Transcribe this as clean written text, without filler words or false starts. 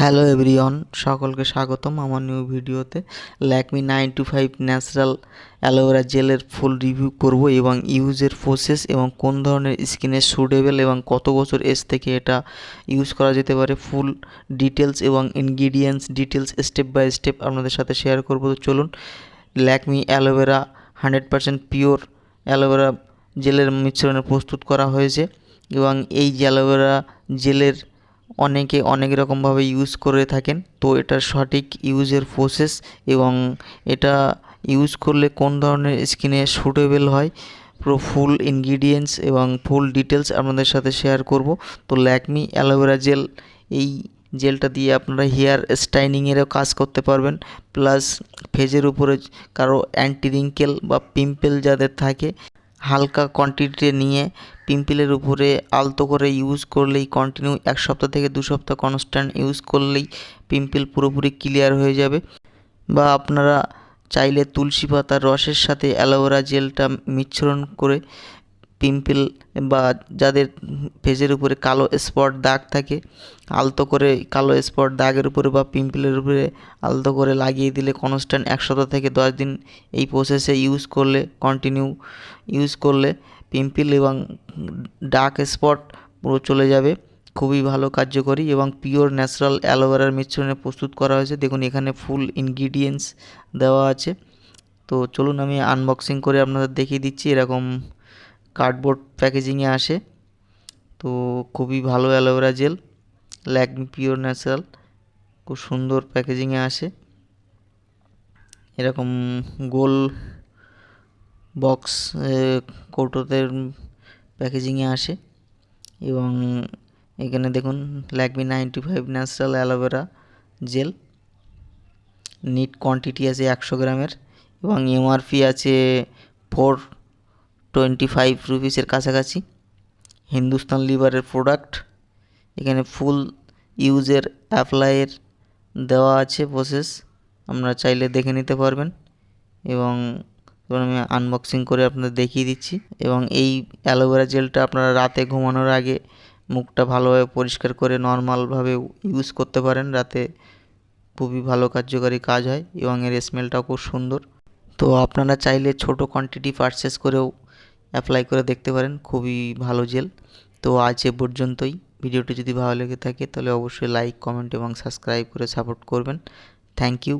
Hello everyone, সকলকে স্বাগতম আমার নিউ ভিডিওতে। ল্যাকমি 925 ন্যাচারাল অ্যালোভেরা জেলের ফুল রিভিউ করব এবং ইউজের প্রসেস এবং কোন ধরনের স্কিনে সুটেবল এবং কত বছর এজ থেকে এটা ইউজ করা যেতে পারে, ফুল ডিটেলস এবং ingredients details step by step আপনাদের সাথে শেয়ার করব। তো চলুন, ল্যাকমি অ্যালোভেরা 100% পিওর অ্যালোভেরা জেলের মিশ্রণে প্রস্তুত করা হয়েছে এবং এই যে অ্যালোভেরা জেলের অনেকে অনেক রকমভাবে ইউজ করে থাকেন। তো এটার সঠিক ইউজের প্রসেস এবং এটা ইউজ করলে কোন ধরনের স্কিনে সুটেবল হয়, পুরো ফুল ইনগ্রিডিয়েন্টস এবং ফুল ডিটেলস আপনাদের সাথে শেয়ার করব। তো ল্যাকমি অ্যালোভেরা জেল, এই জেলটা দিয়ে আপনারা হেয়ার স্টাইনিংয়েরও কাজ করতে পারবেন, প্লাস ফেজের উপরে কারো অ্যান্টি রিঙ্কেল বা পিম্পল যাদের থাকে, হালকা কোয়ান্টিটিতে নিয়ে পিম্পলের উপরে আলতো করে ইউজ করলেই, কন্টিনিউ 1 সপ্তাহ থেকে 2 সপ্তাহ কনস্ট্যান্ট ইউজ করলেই পিম্পল পুরোপুরি ক্লিয়ার হয়ে যাবে। বা আপনারা চাইলে তুলসী পাতার রসের সাথে অ্যালোভেরা জেলটা মিশ্রণ করে পিম্পল বা যাদের ফেসের উপরে কালো স্পট দাগ থাকে, আলতো করে কালো স্পট দাগের উপরে বা পিম্পলের উপরে আলতো করে লাগিয়ে দিলে কনস্ট্যান্ট 1 সপ্তাহ থেকে 10 দিন এই প্রসেসে ইউজ করলে, কন্টিনিউ ইউজ করলে পিম্পল এবং ডার্ক স্পট পুরো চলে যাবে। খুবই ভালো কার্যকরী এবং পিওর ন্যাচারাল অ্যালোভেরার মিশ্রণে প্রস্তুত করা হয়েছে। দেখুন এখানে ফুল ইনগ্রিডিয়েন্টস দেওয়া আছে। তো চলুন আমি আনবক্সিং করে আপনাদের দেখিয়ে দিচ্ছি। এরকম কার্ডবোর্ড প্যাকেজিংয়ে আসে। তো খুবই ভালো aloe vera gel, Lakme pure natural, খুব সুন্দর প্যাকেজিংয়ে আসে। এরকম গোল বক্স কৌটোতে প্যাকেজিংয়ে আসে এবং এখানে দেখুন Lakme 95 natural aloe vera gel, net quantity আছে 100 গ্রামের এবং এমআরপি আছে 425 রুপিসের কাছাকাছি। হিন্দুস্তান লিভারের প্রোডাক্ট। এখানে ফুল ইউজের অ্যাপ্লাইয়ের দেওয়া আছে প্রসেস, আপনারা চাইলে দেখে নিতে পারবেন এবং আমি আনবক্সিং করে আপনাদের দেখিয়ে দিচ্ছি। এবং এই অ্যালোভেরা জেলটা আপনারা রাতে ঘুমানোর আগে মুখটা ভালোভাবে পরিষ্কার করে নর্মালভাবে ইউজ করতে পারেন। রাতে খুবই ভালো কার্যকারী কাজ হয় এবং এর স্মেলটাও খুব সুন্দর। তো আপনারা চাইলে ছোট কোয়ান্টিটি পারচেস করেও অ্যাপ্লাই করে দেখতে পারেন, খুবই ভালো জেল। তো আজ এ পর্যন্তই। ভিডিওটি যদি ভালো লেগে থাকে তাহলে অবশ্যই লাইক, কমেন্ট এবং সাবস্ক্রাইব করে সাপোর্ট করবেন। Thank you.